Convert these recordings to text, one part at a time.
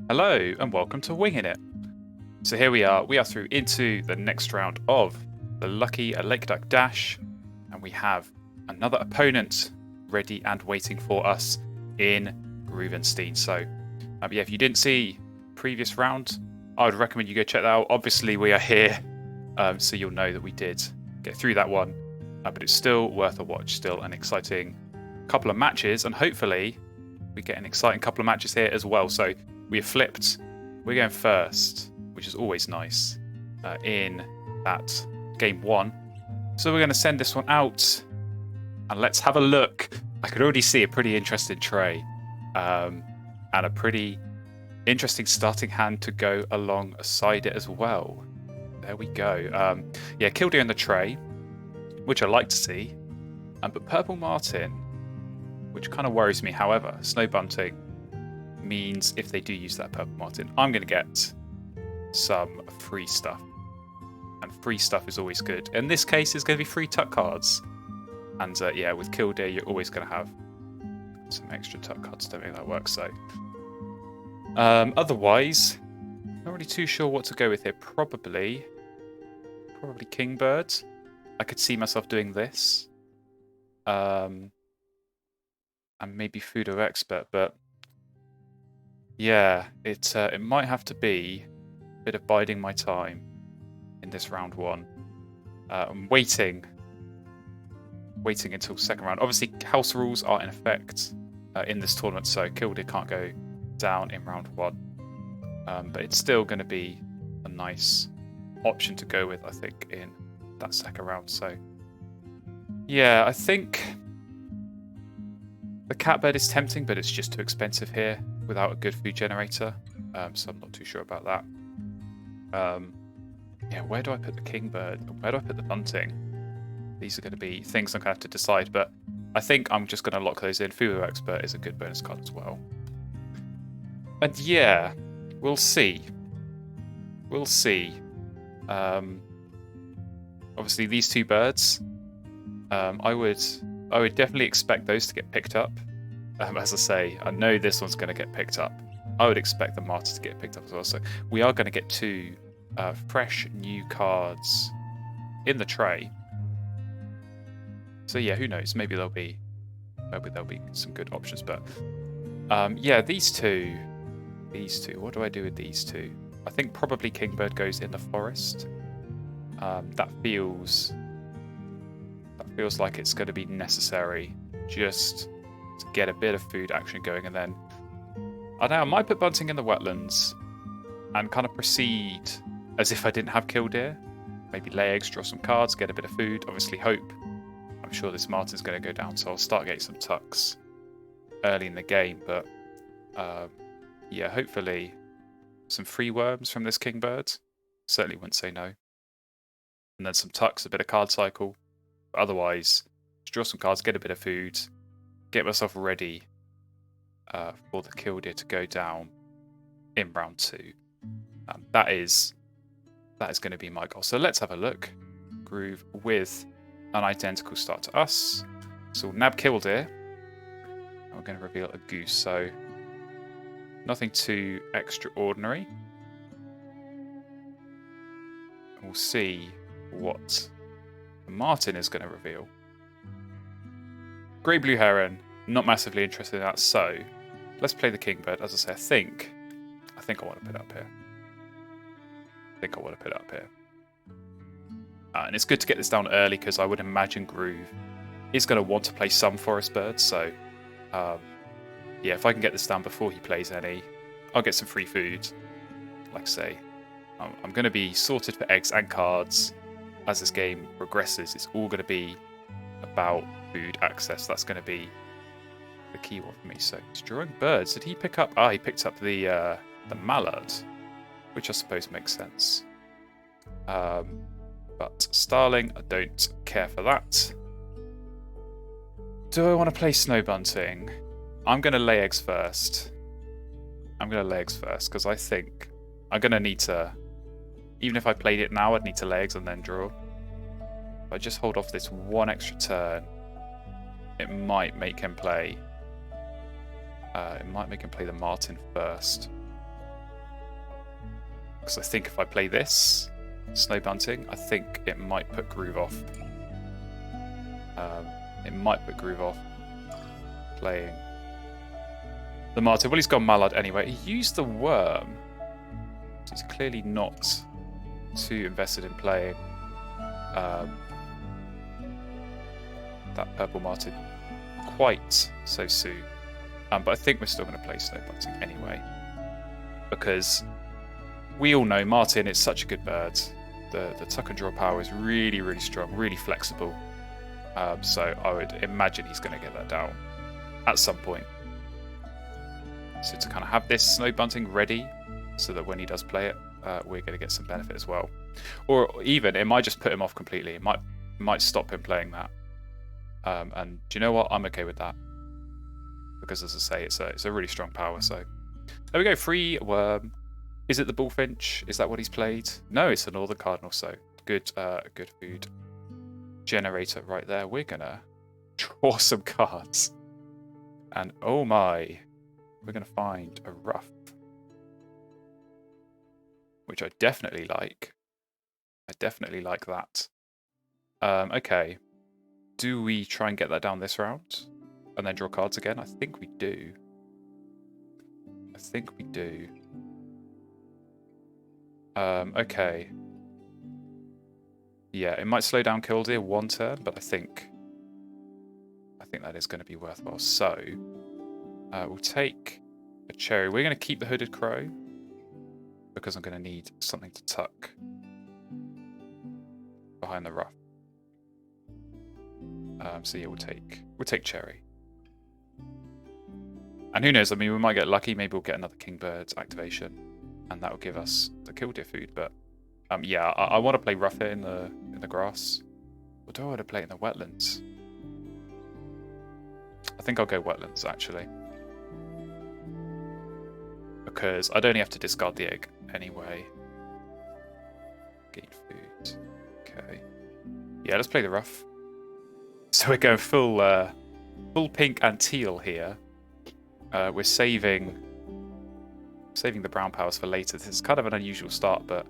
Hello and welcome to Wingin It. So here we are through into the next round of the Lucky Lake Duck Dash, and we have another opponent ready and waiting for us in Ruvenstein. So yeah, if you didn't see previous round, I would recommend you go check that out. Obviously we are here, so you'll know that we did get through that one, but it's still worth a watch, still an exciting couple of matches, and hopefully we get an exciting couple of matches here as well. So we have flipped. We're going first, which is always nice, in that game one. So we're going to send this one out, and let's have a look. I could already see a pretty interesting tray, and a pretty interesting starting hand to go alongside it as well. There we go. Yeah, Killdeer in the tray, which I like to see, but Purple Martin, which kind of worries me. However, Snow Bunting means if they do use that Purple Martin, I'm going to get some free stuff. And free stuff is always good. In this case, it's going to be free tuck cards. And yeah, with Killdeer, you're always going to have some extra tuck cards to make that work. So, otherwise, not really too sure what to go with here. Probably Kingbird. I could see myself doing this. And maybe Fudo Expert, but yeah, it might have to be a bit of biding my time in this round one. I'm waiting until second round. Obviously, house rules are in effect in this tournament, so Killdeer can't go down in round one. But it's still going to be a nice option to go with, I think, in that second round. So yeah, I think the Catbird is tempting, but it's just too expensive here without a good food generator. So I'm not too sure about that. Yeah, where do I put the Kingbird? Where do I put the Bunting? These are going to be things I'm going to have to decide, but I think I'm just going to lock those in. Fudo Expert is a good bonus card as well. And yeah, we'll see. We'll see. Obviously, these two birds, I would definitely expect those to get picked up. As I say, I know this one's going to get picked up. I would expect the Martyr to get picked up as well. So we are going to get two fresh new cards in the tray. So yeah, who knows? Maybe there'll be some good options. But yeah, these two. What do I do with these two? I think probably Kingbird goes in the forest. That feels like it's going to be necessary just to get a bit of food action going, and then I don't know, I might put Bunting in the wetlands and kind of proceed as if I didn't have Killdeer. Maybe lay eggs, draw some cards, get a bit of food. Obviously, hope. I'm sure this Martin's going to go down, so I'll start getting some tucks early in the game. But yeah, hopefully some free worms from this Kingbird. Certainly wouldn't say no. And then some tucks, a bit of card cycle. But otherwise, just draw some cards, get a bit of food, get myself ready for the Killdeer to go down in round two. That is going to be my goal. So let's have a look. Groove with an identical start to us. So we'll nab Killdeer. And we're going to reveal a goose. So nothing too extraordinary. We'll see what Martin is going to reveal. Grey Blue Heron, not massively interested in that, so let's play the Kingbird. As I say, I think I want to put it up here. And it's good to get this down early because I would imagine Groove is going to want to play some forest birds, so yeah, if I can get this down before he plays any, I'll get some free food. Like I say, I'm going to be sorted for eggs and cards. As this game progresses, it's all going to be about food access. That's going to be the key one for me. So he's drawing birds. Did he pick up? He picked up the mallard, which I suppose makes sense. But Starling, I don't care for that. Do I want to play Snow Bunting? I'm going to lay eggs first. Because I think I'm going to need to. Even if I played it now, I'd need to lay eggs and then draw. If I just hold off this one extra turn, it might make him play. It might make him play the Martin first. Because I think if I play this, Snow Bunting, I think it might put Groove off. It might put Groove off playing the Martin. Well, he's gone Mallard anyway. He used the Worm. So he's clearly not too invested in playing that Purple Martin quite so soon. But I think we're still going to play Snow Bunting anyway. Because we all know Martin is such a good bird. The tuck and draw power is really, really strong, really flexible. So I would imagine he's going to get that down at some point. So to kind of have this Snow Bunting ready so that when he does play it, we're going to get some benefit as well. Or even, it might just put him off completely. It might stop him playing that. And do you know what? I'm okay with that. Because as I say, it's a really strong power. So there we go, free Worm. Is it the Bullfinch? Is that what he's played? No, it's the Northern Cardinal, so good food generator right there. We're gonna draw some cards. And oh my, we're gonna find a Ruff. Which I definitely like. I definitely like that. Okay. Do we try and get that down this round? And then draw cards again? I think we do. I think we do. Okay. Yeah, it might slow down Killdeer one turn, but I think that is going to be worthwhile. So, we'll take a cherry. We're going to keep the Hooded Crow because I'm going to need something to tuck behind the Ruff. So yeah, we'll take cherry. And who knows? I mean, we might get lucky. Maybe we'll get another Kingbird activation, and that will give us the Killdeer food. But yeah, I want to play Ruff here in the grass. Or do I want to play it in the wetlands? I think I'll go wetlands actually, because I'd only have to discard the egg anyway. Gain food. Okay. Yeah, let's play the Ruff. So we're going full pink and teal here. We're saving the brown powers for later. This is kind of an unusual start, but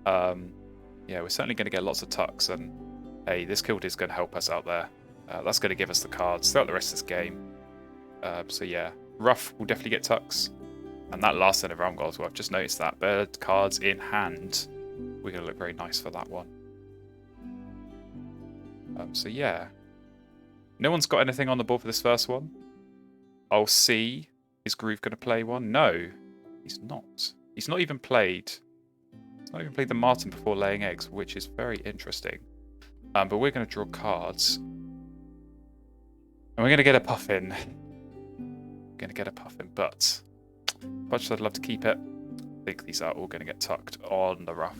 yeah, we're certainly going to get lots of tucks, and hey, this Killdeer is going to help us out there. That's going to give us the cards throughout the rest of this game. So yeah, Ruff will definitely get tucks, and that last set of realm goals, well, I've just noticed that bird cards in hand. We're going to look very nice for that one. So yeah, no one's got anything on the board for this first one. I'll see. Is Groove going to play one? No, he's not. He's not even played. He's not even played the Martin before laying eggs, which is very interesting. But we're going to draw cards. And we're going to get a Puffin. We're going to get a Puffin, but much as I'd love to keep it, I think these are all going to get tucked on the Ruff.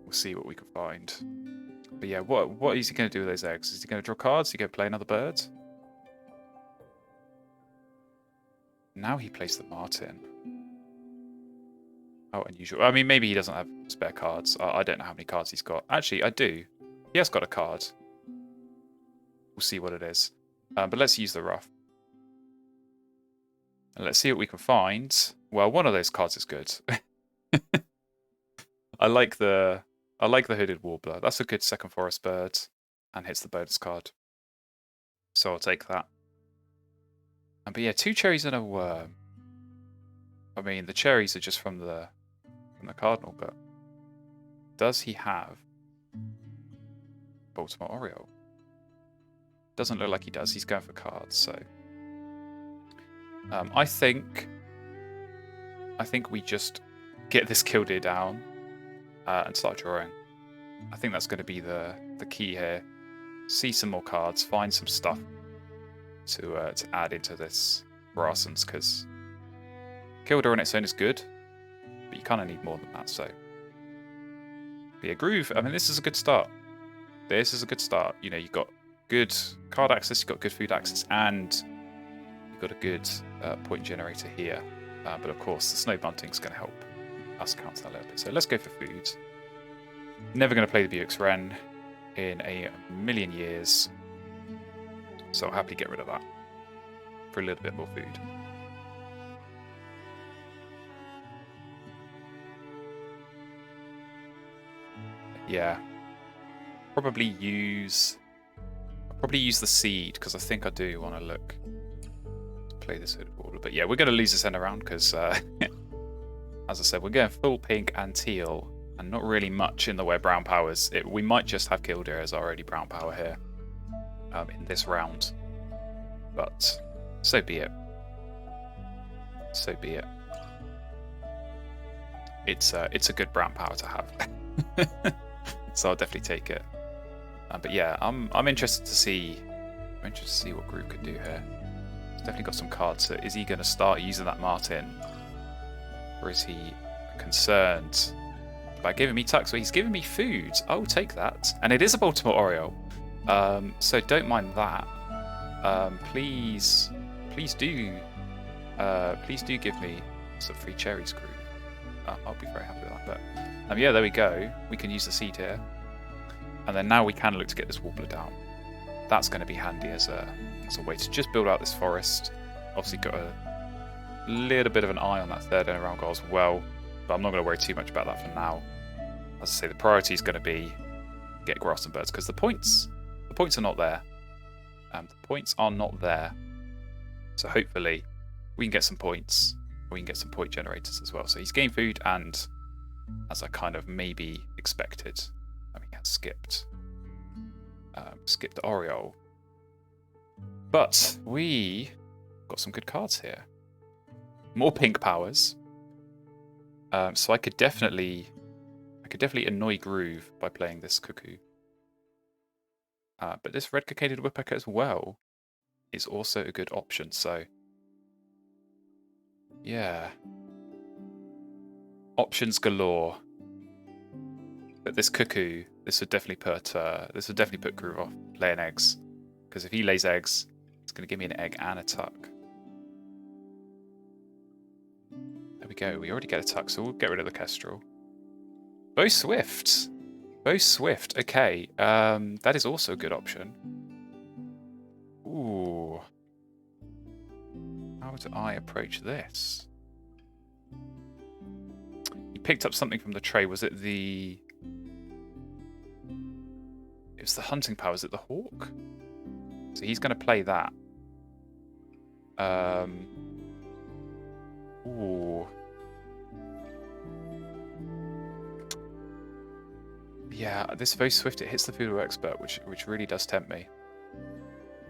We'll see what we can find. But yeah, what is he going to do with those eggs? Is he going to draw cards? Is he going to play another bird? Now he plays the Martin. How unusual. I mean, maybe he doesn't have spare cards. I don't know how many cards he's got. Actually, I do. He has got a card. We'll see what it is. But let's use the Ruff. And let's see what we can find. Well, one of those cards is good. I like the Hooded Warbler. That's a good second forest bird and hits the bonus card. So I'll take that. But yeah, 2 cherries and a worm. I mean, the cherries are just from the Cardinal, but does he have Baltimore Oriole? Doesn't look like he does. He's going for cards, so I think we just get this Killdeer down and start drawing. I think that's going to be the key here. See some more cards, find some stuff to add into this Brassens, because Killdeer on its own is good, but you kind of need more than that. So, but yeah, Groove. I mean, this is a good start. This is a good start. You know, you've got good card access, you've got good food access, and you've got a good point generator here. But of course, the Snow Bunting's going to help us counter that a little bit. So let's go for food. Never going to play the Buick's Wren in a million years. So I'll happily get rid of that for a little bit more food. Yeah. Probably use the seed, because I think I do want to look. Play this hooded warbler. But yeah, we're going to lose this end around because, as I said, we're going full pink and teal, and not really much in the way of brown powers. We might just have Killdeer as already brown power here in this round. But so be it. So be it. It's a good brown power to have. So I'll definitely take it. But yeah, I'm interested to see what Groove could do here. He's definitely got some cards. So is he going to start using that Martin, or is he concerned about giving me tucks? So he's giving me food. I'll take that, and it is a Baltimore Oriole. So don't mind that. Please do give me some free cherries, Groove. I'll be very happy with that. But yeah, there we go. We can use the seed here. And then now we can look to get this warbler down. That's going to be handy as a way to just build out this forest. Obviously got a little bit of an eye on that third end around goal as well. But I'm not going to worry too much about that for now. As I say, the priority is going to be get grass and birds, because the points are not there. The points are not there. So hopefully we can get some points. We can get some point generators as well. So he's gained food, and as I kind of maybe expected, he had skipped the Oriole. But we got some good cards here. More pink powers. So I could definitely annoy Groove by playing this Cuckoo. But this red cockaded woodpecker as well is also a good option. So yeah, options galore. But this Cuckoo, this would definitely put Groove off laying eggs, because if he lays eggs, it's going to give me an egg and a tuck. There we go. We already get a tuck, so we'll get rid of the Kestrel. Bow Swift. Okay, that is also a good option. Ooh. How do I approach this? He picked up something from the tray. Was it the... It was the hunting power. Is it the hawk? So he's going to play that. Ooh. Yeah, this very swift. It hits the Food Expert, which really does tempt me.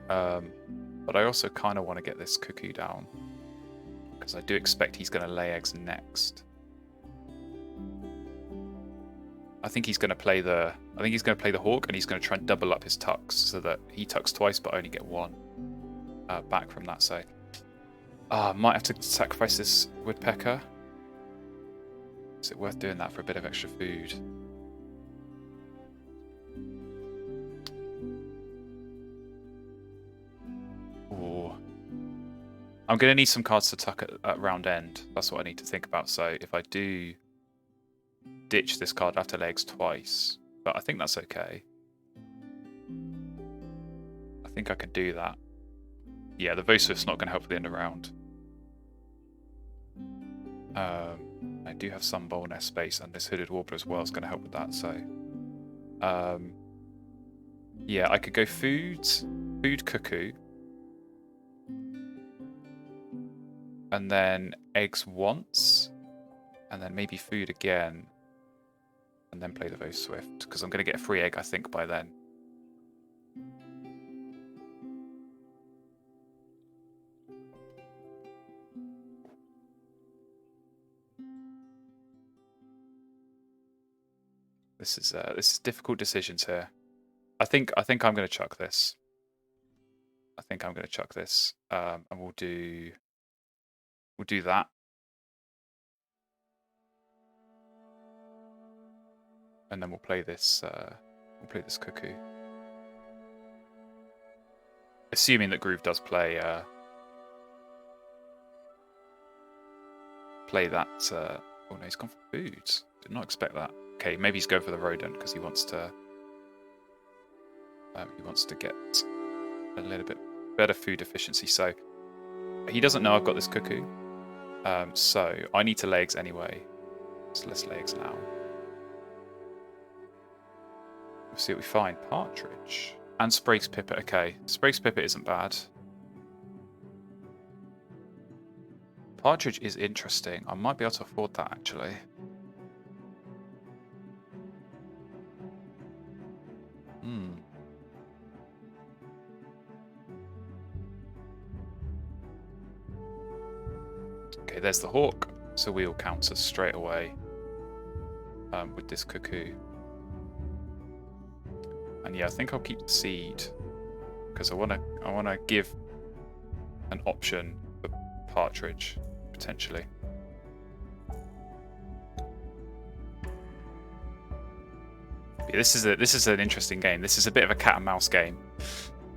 But I also kind of want to get this Cuckoo down, because I do expect he's going to lay eggs next. I think he's going to play the hawk, and he's going to try and double up his tucks so that he tucks twice but only get one back from that. So might have to sacrifice this woodpecker. Is it worth doing that for a bit of extra food? Ooh. I'm going to need some cards to tuck at round end. That's what I need to think about. So if I do ditch this card after legs twice, but I think that's okay. I think I can do that. Yeah, the Voswift's not going to help with the end of round. I do have some bowl nest space, and this hooded warbler as well is going to help with that. So, yeah, I could go food Cuckoo, and then eggs once, and then maybe food again, and then play the Voswift, because I'm going to get a free egg, I think, by then. This is difficult decisions here. I think I'm going to chuck this. And we'll do that. And then we'll play this Cuckoo. Assuming that Groove does play that. Oh no, he's gone for foods. Did not expect that. Okay, maybe he's going for the rodent because he wants to get a little bit better food efficiency. So he doesn't know I've got this Cuckoo. So I need to lay eggs anyway. So let's lay eggs now. We'll see what we find. Partridge. And Sprague's Pipit. Okay. Sprague's Pipit isn't bad. Partridge is interesting. I might be able to afford that, actually. Okay, there's the hawk. So wheel counts us straight away with this cuckoo. And yeah, I think I'll keep the seed because I wanna give an option for partridge potentially. Yeah, this is an interesting game. This is a bit of a cat and mouse game.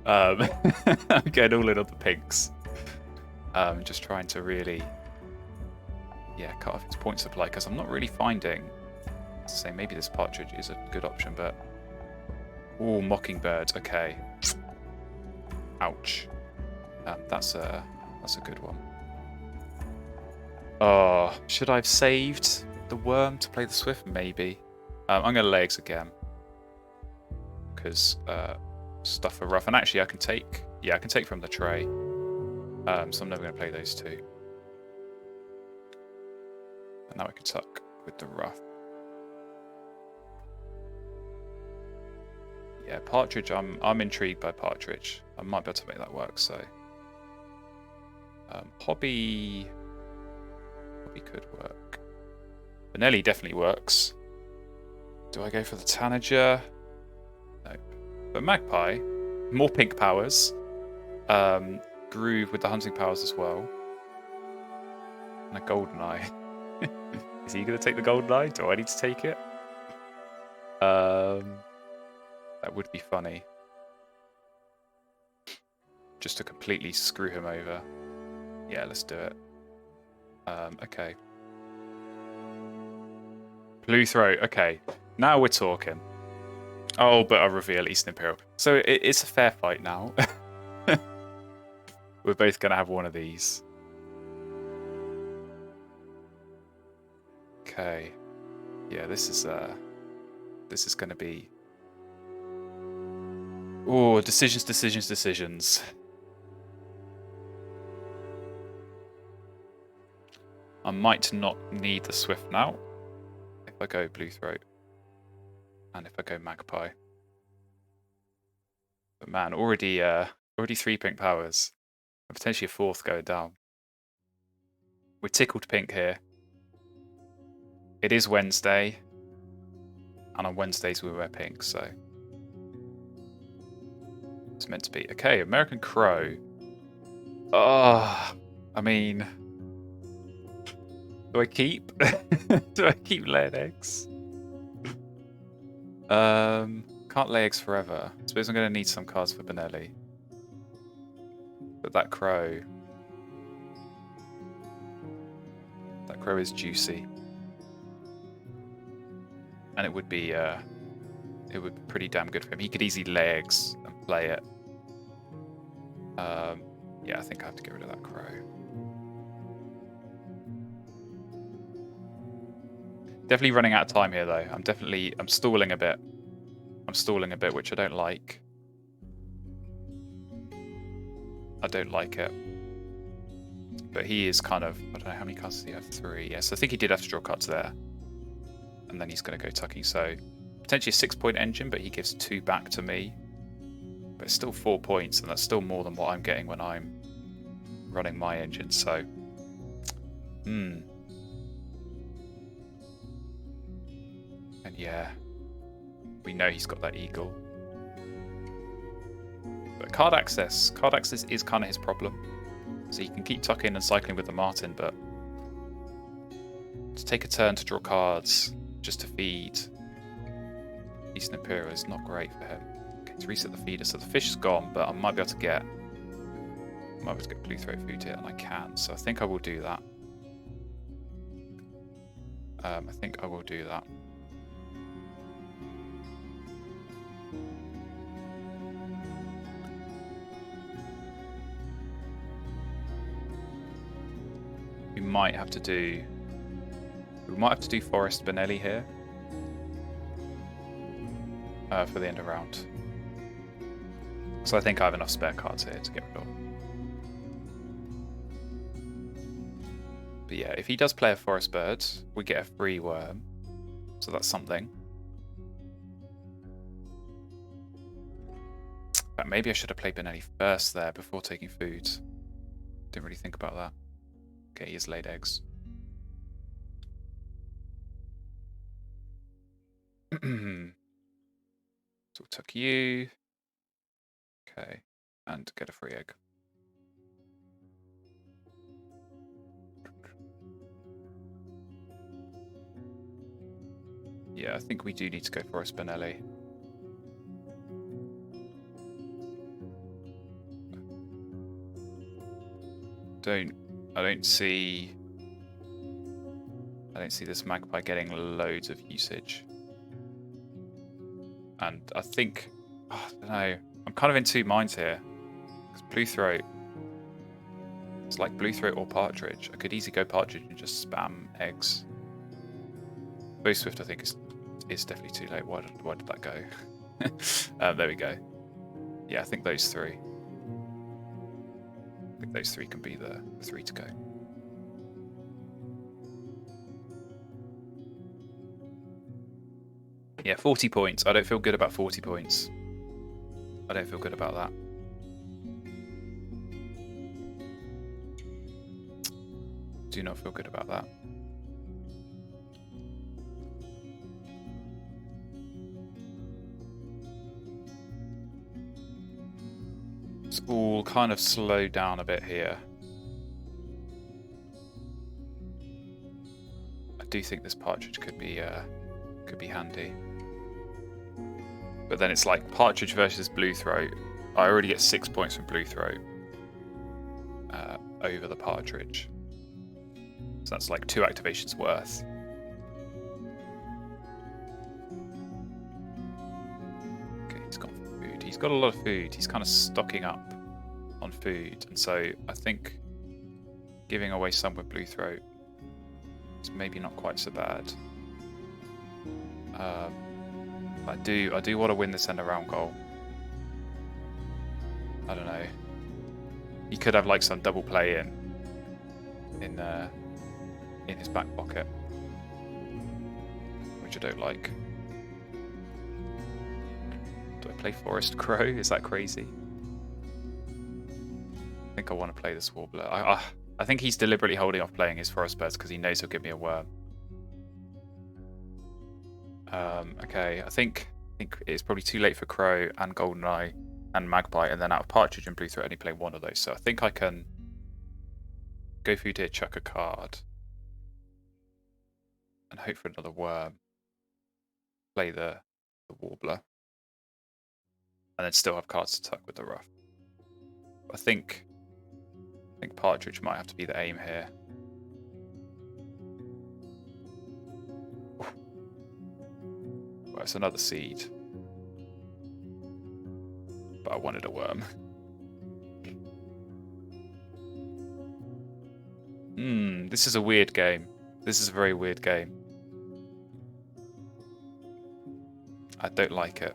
I'm getting all in on the pinks. Just trying to really, cut off its point supply because I'm not really finding. Say maybe this partridge is a good option, but ooh, mockingbird. Okay. Ouch. That's a good one. Oh, should I have saved the worm to play the swift? Maybe. I'm gonna lay eggs again because stuff are rough. And actually, I can take. Yeah, I can take from the tray. So I'm never gonna play those two. And now I can tuck with the rough. Yeah, partridge. I'm intrigued by partridge. I might be able to make that work. So, hobby could work. Benelli definitely works. Do I go for the tanager? Nope. But magpie, more pink powers. Groove with the hunting powers as well. And a golden eye. Is he going to take the golden eye? Do I need to take it? That would be funny. Just to completely screw him over. Yeah, let's do it. Okay. Blue throat. Okay. Now we're talking. Oh, but I reveal Eastern Imperial. So it's a fair fight now. We're both going to have one of these. Okay. Yeah, this is going to be... Oh, decisions. I might not need the swift now. If I go blue throat. And if I go magpie. But man, already 3 pink powers. And potentially a 4th going down. We're tickled pink here. It is Wednesday. And on Wednesdays we wear pink, so... It's meant to be. Okay, American Crow. Oh, I mean... Do I keep? Do I keep laying eggs? Can't lay eggs forever. I suppose I'm going to need some cards for Benelli. But that crow... That crow is juicy. And it would be pretty damn good for him. He could easily lay eggs and play it. Yeah, I think I have to get rid of that crow. Definitely running out of time here, though. I'm stalling a bit. I'm stalling a bit, which I don't like. I don't like it. But he is kind of... I don't know, how many cards does he have? 3. Yes, I think he did have to draw cards there. And then he's going to go tucking. So, potentially a 6-point engine, but he gives 2 back to me. But it's still 4 points, and that's still more than what I'm getting when I'm running my engine. So, And yeah, we know he's got that eagle. But card access is kind of his problem. So he can keep tucking and cycling with the Martin, but to take a turn to draw cards just to feed Eastern Imperial is not great for him. Okay, to reset the feeder, so the fish is gone, but I might be able to get blue throat food here, and I can. So I think I will do that. We might have to do Forest Benelli here. for the end of round. So I think I have enough spare cards here to get rid of. But yeah, if he does play a forest bird, we get a free worm. So that's something. But maybe I should have played Benelli first there before taking food. Didn't really think about that. Okay, he has laid eggs. So we'll tuck you. Okay, and get a free egg. Yeah, I think we do need to go for a Spinelli. I don't see this magpie getting loads of usage. And I think, I don't know, I'm kind of in two minds here. Because blue throat, it's like blue throat or partridge. I could easily go partridge and just spam eggs. Bow swift, I think, is definitely too late. Why did that go? There we go. Yeah, I think those three. I think those three can be the three to go. Yeah, 40 points. I don't feel good about 40 points. I don't feel good about that. Do not feel good about that. It's all kind of slowed down a bit here. I do think this partridge could be handy. But then it's like partridge versus blue throat. I already get 6 points from blue throat over the partridge. So that's like 2 activations worth. Okay, he's gone for food. He's got a lot of food. He's kind of stocking up on food. And so I think giving away some with blue throat is maybe not quite so bad. I do want to win this end of round goal. I don't know. He could have like some double play in his back pocket, which I don't like. Do I play Forest Crow? Is that crazy? I think I want to play this Warbler. I think he's deliberately holding off playing his Forest Birds because he knows he'll give me a worm. Okay, I think it's probably too late for Crow and Goldeneye and Magpie, and then out of Partridge and Blue Throat, only play one of those. So I think I can go food here, chuck a card, and hope for another worm. Play the Warbler, and then still have cards to tuck with the Ruff. I think Partridge might have to be the aim here. Well, it's another seed. But I wanted a worm. This is a weird game. This is a very weird game. I don't like it.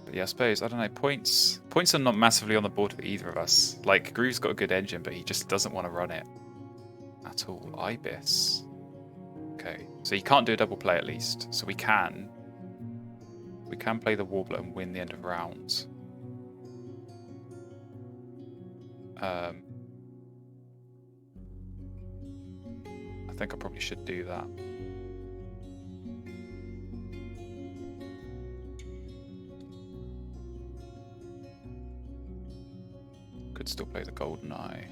But yeah, I suppose, I don't know, points are not massively on the board for either of us. Like, Groove's got a good engine, but he just doesn't want to run it at all. Ibis. Okay, so you can't do a double play at least. So we can play the Warbler and win the end of rounds. I think I probably should do that. Could still play the Goldeneye.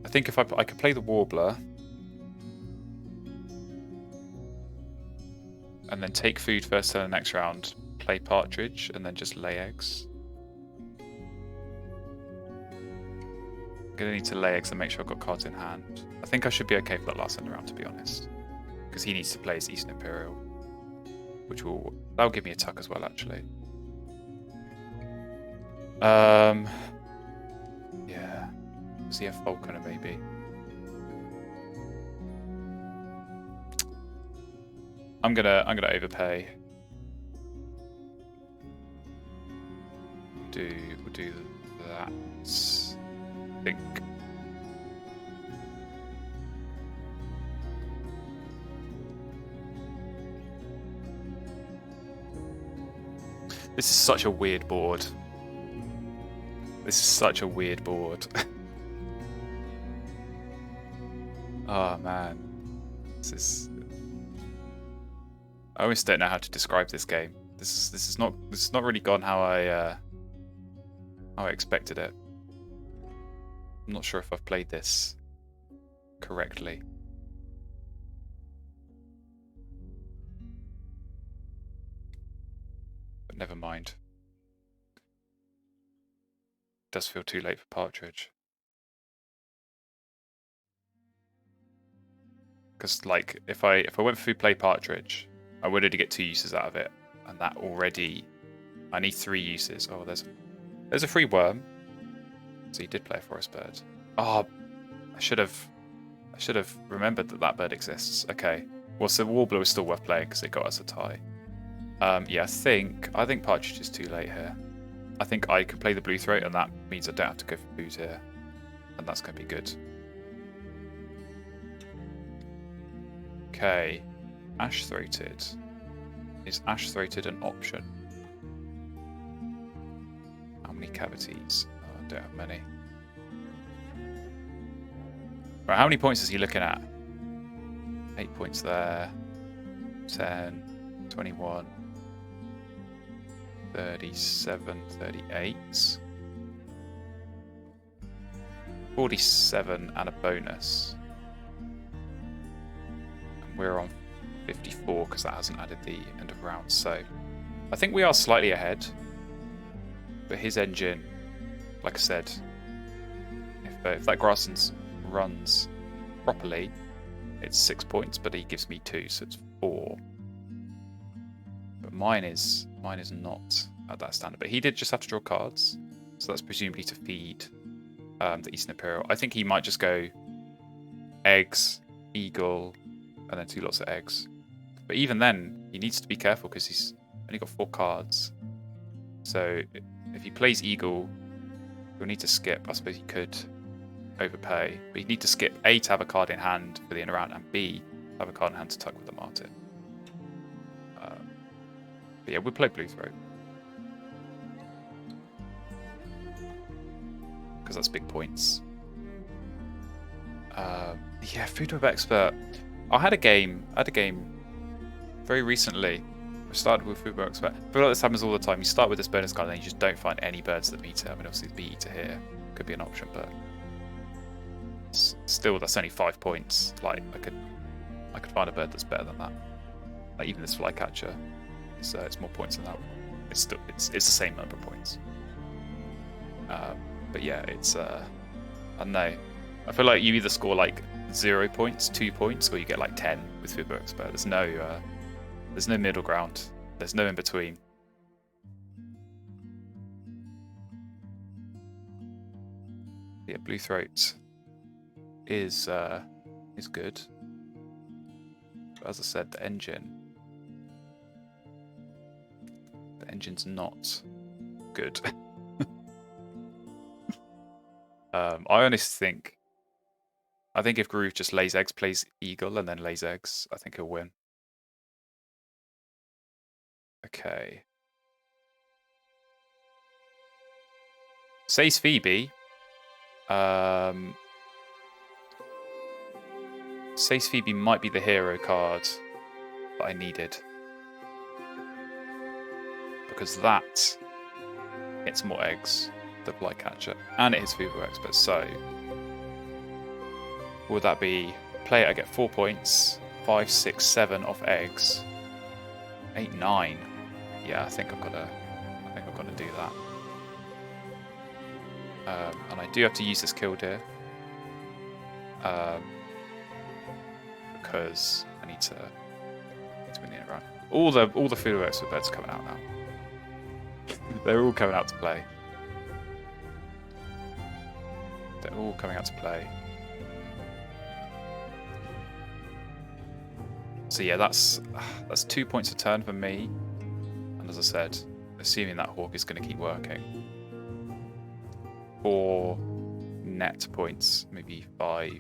I think if I could play the Warbler and then take food first turn the next round, play Partridge, and then just lay eggs. I'm going to need to lay eggs and make sure I've got cards in hand. I think I should be okay for that last end round, to be honest. Because he needs to play his Eastern Imperial. That'll give me a tuck as well, actually. Yeah. Does he have Falconer, maybe? I'm gonna overpay. We'll do that. I think. This is such a weird board. This is such a weird board. Oh man, this is. I almost don't know how to describe this game. This is not really gone how I expected it. I'm not sure if I've played this correctly. But never mind. It does feel too late for Partridge. Because like if I went for play Partridge, I would only get 2 uses out of it, and that already I need 3 uses. Oh, there's a free worm. So he did play a forest bird. Oh, I should have remembered that bird exists. Okay. Well, so Warbler was still worth playing because it got us a tie. Yeah, I think Partridge is too late here. I think I can play the Blue Throat, and that means I don't have to go for food here, and that's going to be good. Okay, Ash Throated. Is Ash Throated an option? How many cavities? Oh, I don't have many. Right, how many points is he looking at? 8 points there. 10, 21, 37, 38. 47 and a bonus. And we're on 54 because that hasn't added the end of round. So I think we are slightly ahead. But his engine, like I said, if that grass runs properly, it's 6 points, but he gives me 2, so it's 4. But mine is not at that standard. But he did just have to draw cards, so that's presumably to feed the Eastern Imperial. I think he might just go eggs, eagle, and then 2 lots of eggs. But even then, he needs to be careful because he's only got 4 cards. So if he plays eagle, he'll need to skip. I suppose he could overpay, but you need to skip A to have a card in hand for the end of round, and B have a card in hand to tuck with the Martin. But yeah, we'll play Blue Throat because that's big points. Yeah, Food Web Expert. I had a game very recently. I started with Food Web Expert. I feel like this happens all the time. You start with this bonus card and then you just don't find any birds that meet it. I mean, obviously the Bee Eater here could be an option, but still, that's only 5 points. Like I could find a bird that's better than that. Like even this Flycatcher, it's more points than that. It's the same number of points. But yeah, it's I don't know. I feel like you either score like 0 points, 2 points, or you get like 10 with Food Web Expert. There's no middle ground. There's no in between. Yeah, Blue Throat is good. But as I said, the engine's not good. I honestly think if Groove just lays eggs, plays eagle, and then lays eggs, I think he'll win. Okay. Says Phoebe. Says Phoebe might be the hero card that I needed. Because that hits more eggs, the Flycatcher, and it hits Food Web Expert. So, would that be play it? I get 4 points, 5, 6, 7 off eggs, 8, 9. Yeah, I think I've got to do that. And I do have to use this Killdeer. Because I need to win the end round. All the Food Web Expert birds are coming out now. They're all coming out to play. They're all coming out to play. So yeah, that's 2 points a turn for me. And as I said, assuming that Hawk is going to keep working. 4 net points, maybe 5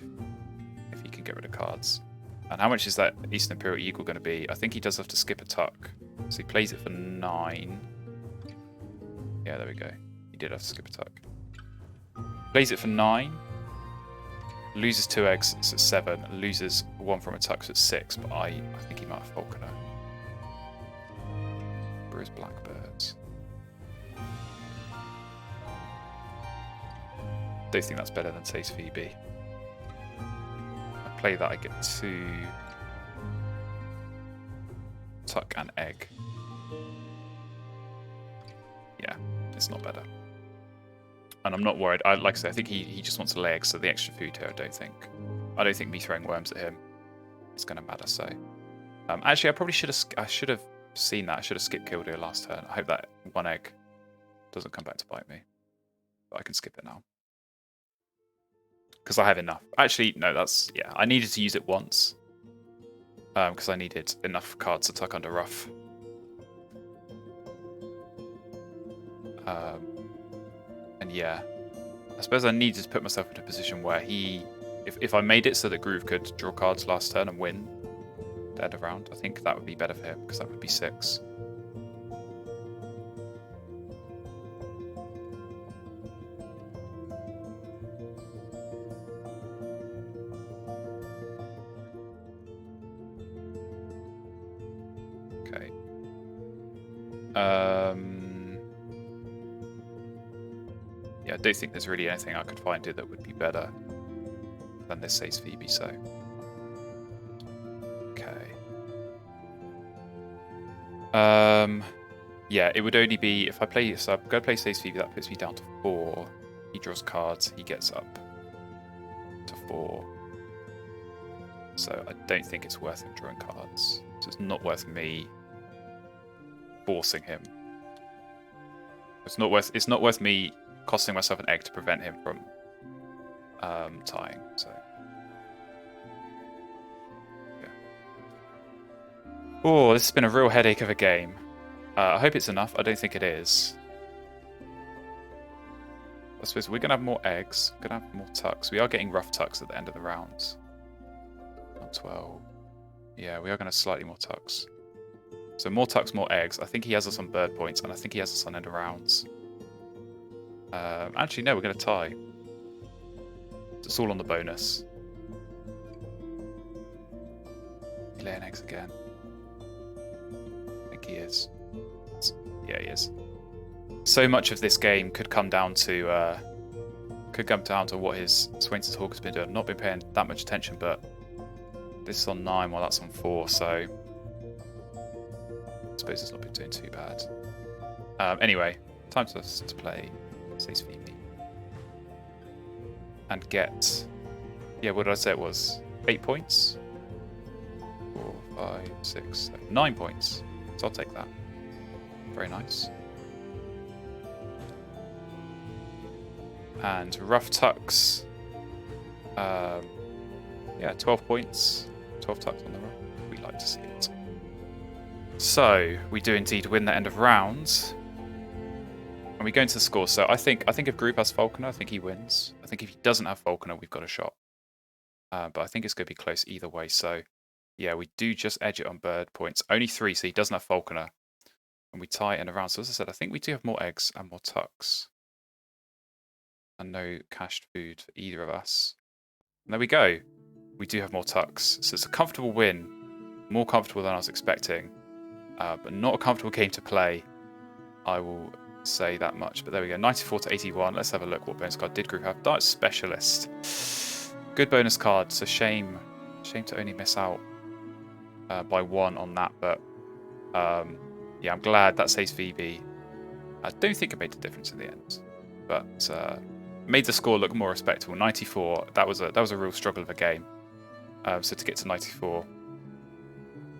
if he can get rid of cards. And how much is that Eastern Imperial Eagle going to be? I think he does have to skip a tuck. So he plays it for 9. Yeah, there we go. He did have to skip a tuck. Plays it for 9. Loses 2 eggs, so it's 7. Loses 1 from a tuck, so it's 6. But I think he might have Falconer. For his Blackbirds. Don't think that's better than Says Phoebe. I play that, I get 2 tuck and egg. Yeah, it's not better. And I'm not worried. Like I said, I think he just wants to lay eggs, so the extra food here, I don't think me throwing worms at him is going to matter. So, actually, I probably should have seen that. I should have skipped Killdeer last turn. I hope that 1 egg doesn't come back to bite me. But I can skip it now. Because I have enough. Actually, no, yeah. I needed to use it once. Because I needed enough cards to tuck under rough. And yeah, I suppose I needed to put myself in a position where if I made it so that Groove could draw cards last turn and win the end of round, I think that would be better for him, because that would be 6. Okay. Yeah, I don't think there's really anything I could find here that would be better than this Says Phoebe, so. Okay. Yeah, it would only be if I play, so I'm going to play Says Phoebe, that puts me down to 4. He draws cards, he gets up to 4. So I don't think it's worth him drawing cards. So it's not worth me forcing him. It's not worth me costing myself an egg to prevent him from tying. So yeah. Oh, this has been a real headache of a game. I hope it's enough. I don't think it is. I suppose we're gonna have more eggs. We're gonna have more tucks. We are getting rough tucks at the end of the rounds. 12. Yeah, we are gonna have slightly more tucks. So more tucks, more eggs. I think he has us on bird points, and I think he has us on end of rounds. Actually, no, we're going to tie. It's all on the bonus. He laying eggs again. I think he is. Yeah, he is. So much of this game could come down to what his Swainson's Hawk has been doing. I've not been paying that much attention, but this is on 9 while that's on 4, so I suppose it's not been doing too bad. Anyway, time for us to play Says Phoebe. And get... Yeah, what did I say it was? 8 points? 4, 5, 6, 7, 9 points. So I'll take that. Very nice. And rough tucks. Yeah, 12 points. 12 tucks on the rough. We like to see it. So, we do indeed win the end of rounds. And we go into the score. So I think if Group has Falconer, I think he wins. I think if he doesn't have Falconer, we've got a shot. But I think it's going to be close either way. So, yeah, we do just edge it on bird points. Only 3, so he doesn't have Falconer. And we tie it in a round. So as I said, I think we do have more eggs and more tucks. And no cached food for either of us. And there we go. We do have more tucks. So it's a comfortable win. More comfortable than I was expecting. But not a comfortable game to play. I will say that much. But there we go. 94 to 81. Let's have a look. What bonus card did Group have? Dart Specialist. Good bonus card. It's a shame to only miss out by 1 on that. But yeah, I'm glad that says Phoebe. I don't think it made a difference in the end. But made the score look more respectable. 94. That was a real struggle of a game. So to get to 94,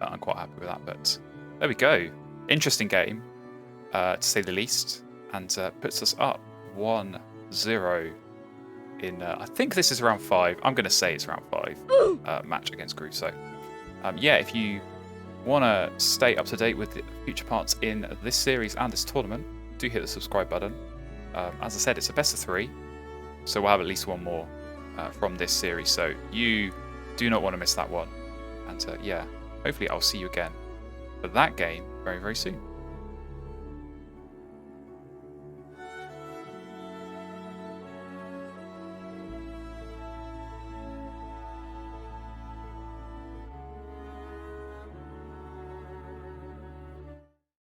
I'm quite happy with that. But there we go. Interesting game, to say the least, and puts us up 1-0 in. I think this is round 5. I'm going to say it's round 5 match against Groove. So yeah, if you want to stay up to date with the future parts in this series and this tournament, do hit the subscribe button. As I said, it's a best of 3, so we'll have at least one more from this series, so you do not want to miss that one. And yeah, hopefully I'll see you again for that game very, very soon.